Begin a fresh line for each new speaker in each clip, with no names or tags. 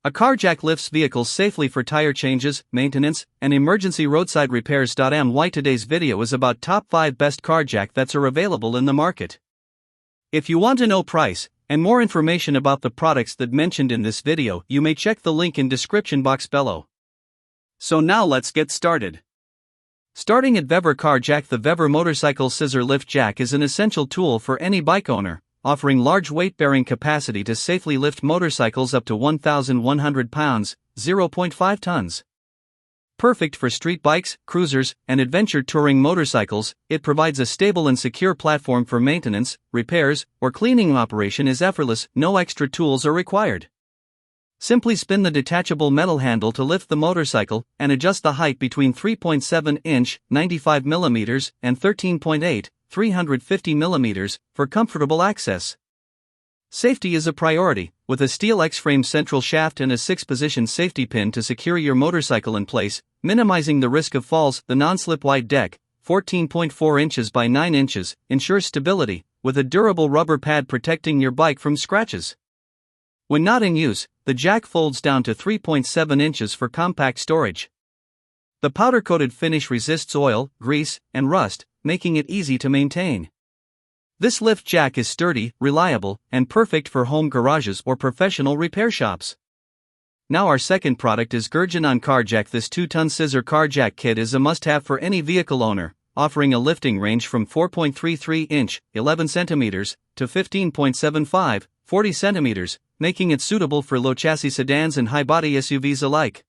A car jack lifts vehicles safely for tire changes, maintenance, and emergency roadside repairs. Today's video is about top 5 best car jack that are available in the market. If you want to know price and more information about the products that mentioned in this video, you may check the link in description box below. So now let's get started. Starting at Vevor car jack. The Vevor motorcycle scissor lift jack is an essential tool for any bike owner, offering large weight-bearing capacity to safely lift motorcycles up to 1,100 pounds, 0.5 tons. Perfect for street bikes, cruisers, and adventure touring motorcycles, it provides a stable and secure platform for maintenance, repairs, or cleaning. Operation is effortless, no extra tools are required. Simply spin the detachable metal handle to lift the motorcycle, and adjust the height between 3.7 inch, 95 mm, and 13.8, 350 mm, for comfortable access. Safety is a priority, with a steel X-frame central shaft and a 6-position safety pin to secure your motorcycle in place, minimizing the risk of falls. The non-slip wide deck, 14.4 inches by 9 inches, ensures stability, with a durable rubber pad protecting your bike from scratches. When not in use, the jack folds down to 3.7 inches for compact storage. The powder-coated finish resists oil, grease, and rust, making it easy to maintain. This lift jack is sturdy, reliable, and perfect for home garages or professional repair shops. Now our second product is Gurduenon car jack. This 2-ton scissor car jack kit is a must-have for any vehicle owner, offering a lifting range from 4.33 inch, 11 centimeters, to 15.75, 40 centimeters, making it suitable for low-chassis sedans and high-body SUVs alike.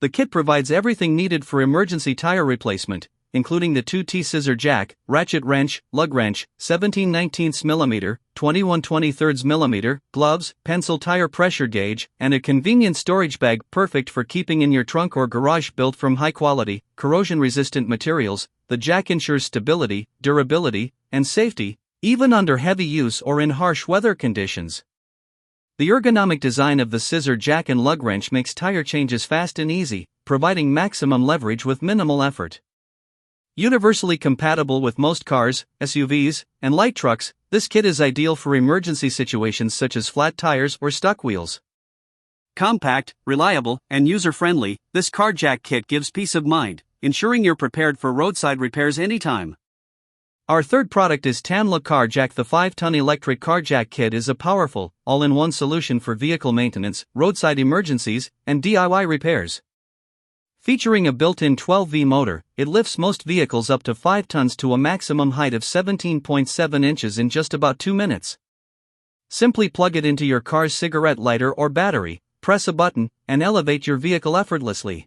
The kit provides everything needed for emergency tire replacement, including the 2T scissor jack, ratchet wrench, lug wrench, 17/19 mm, 21/23 mm, gloves, pencil tire pressure gauge, and a convenient storage bag perfect for keeping in your trunk or garage. Built from high-quality, corrosion-resistant materials, the jack ensures stability, durability, and safety, even under heavy use or in harsh weather conditions. The ergonomic design of the scissor jack and lug wrench makes tire changes fast and easy, providing maximum leverage with minimal effort. Universally compatible with most cars, SUVs, and light trucks, this kit is ideal for emergency situations such as flat tires or stuck wheels. Compact, reliable, and user-friendly, this car jack kit gives peace of mind, ensuring you're prepared for roadside repairs anytime. Our third product is Tanlook car jack. The 5-ton electric car jack kit is a powerful, all-in-one solution for vehicle maintenance, roadside emergencies, and DIY repairs. Featuring a built-in 12V motor, it lifts most vehicles up to 5 tons to a maximum height of 17.7 inches in just about 2 minutes. Simply plug it into your car's cigarette lighter or battery, press a button, and elevate your vehicle effortlessly.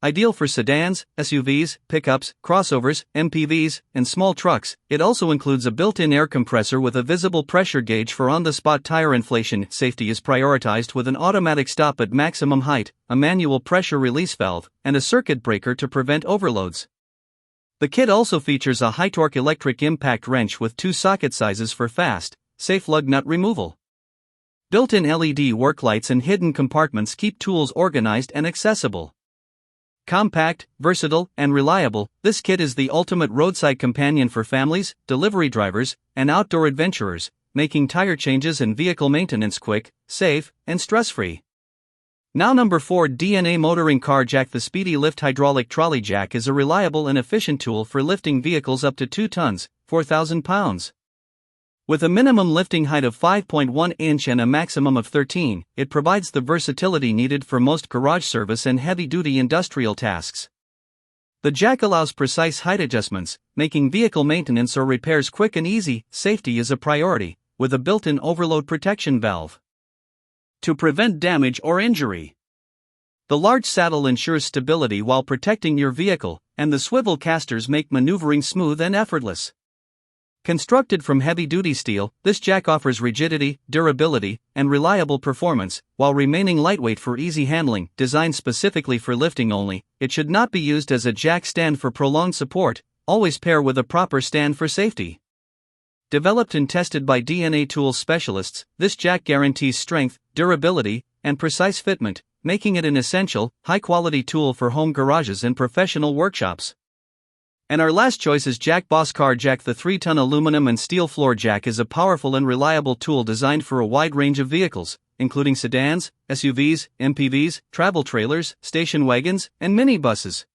Ideal for sedans, SUVs, pickups, crossovers, MPVs, and small trucks, it also includes a built-in air compressor with a visible pressure gauge for on-the-spot tire inflation. Safety is prioritized with an automatic stop at maximum height, a manual pressure release valve, and a circuit breaker to prevent overloads. The kit also features a high-torque electric impact wrench with 2 socket sizes for fast, safe lug nut removal. Built-in LED work lights and hidden compartments keep tools organized and accessible. Compact, versatile, and reliable, this kit is the ultimate roadside companion for families, delivery drivers, and outdoor adventurers, making tire changes and vehicle maintenance quick, safe, and stress-free. Now number 4, DNA motoring car jack. The Speedy Lift hydraulic trolley jack is a reliable and efficient tool for lifting vehicles up to 2 tons, 4,000 pounds. With a minimum lifting height of 5.1 inch and a maximum of 13, it provides the versatility needed for most garage service and heavy-duty industrial tasks. The jack allows precise height adjustments, making vehicle maintenance or repairs quick and easy. Safety is a priority, with a built-in overload protection valve to prevent damage or injury. The large saddle ensures stability while protecting your vehicle, and the swivel casters make maneuvering smooth and effortless. Constructed from heavy-duty steel, this jack offers rigidity, durability, and reliable performance, while remaining lightweight for easy handling. Designed specifically for lifting only, it should not be used as a jack stand for prolonged support. Always pair with a proper stand for safety. Developed and tested by DNA Tools specialists, this jack guarantees strength, durability, and precise fitment, making it an essential, high-quality tool for home garages and professional workshops. And our last choice is Jack Boss Car Jack. The 3-ton aluminum and steel floor jack is a powerful and reliable tool designed for a wide range of vehicles, including sedans, SUVs, MPVs, travel trailers, station wagons, and minibuses.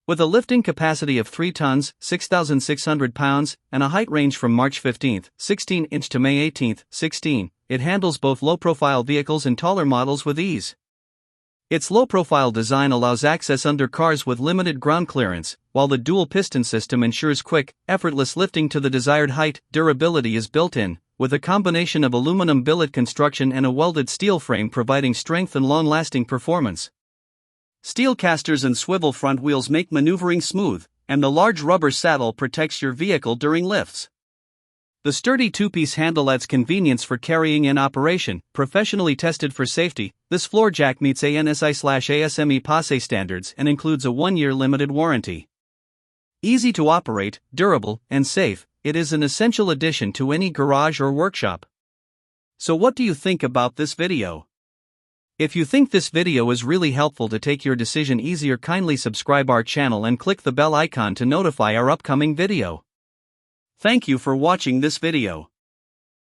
With a lifting capacity of 3 tons, 6,600 pounds, and a height range from March 15, 16-inch to May 18, 16, it handles both low-profile vehicles and taller models with ease. Its low-profile design allows access under cars with limited ground clearance, while the dual-piston system ensures quick, effortless lifting to the desired height. Durability is built in, with a combination of aluminum billet construction and a welded steel frame providing strength and long-lasting performance. Steel casters and swivel front wheels make maneuvering smooth, and the large rubber saddle protects your vehicle during lifts. The sturdy 2-piece handle adds convenience for carrying in operation. Professionally tested for safety, this floor jack meets ANSI/ASME PASE standards and includes a 1-year limited warranty. Easy to operate, durable, and safe, it is an essential addition to any garage or workshop. So what do you think about this video? If you think this video is really helpful to take your decision easier, kindly subscribe our channel and click the bell icon to notify our upcoming video. Thank you for watching this video.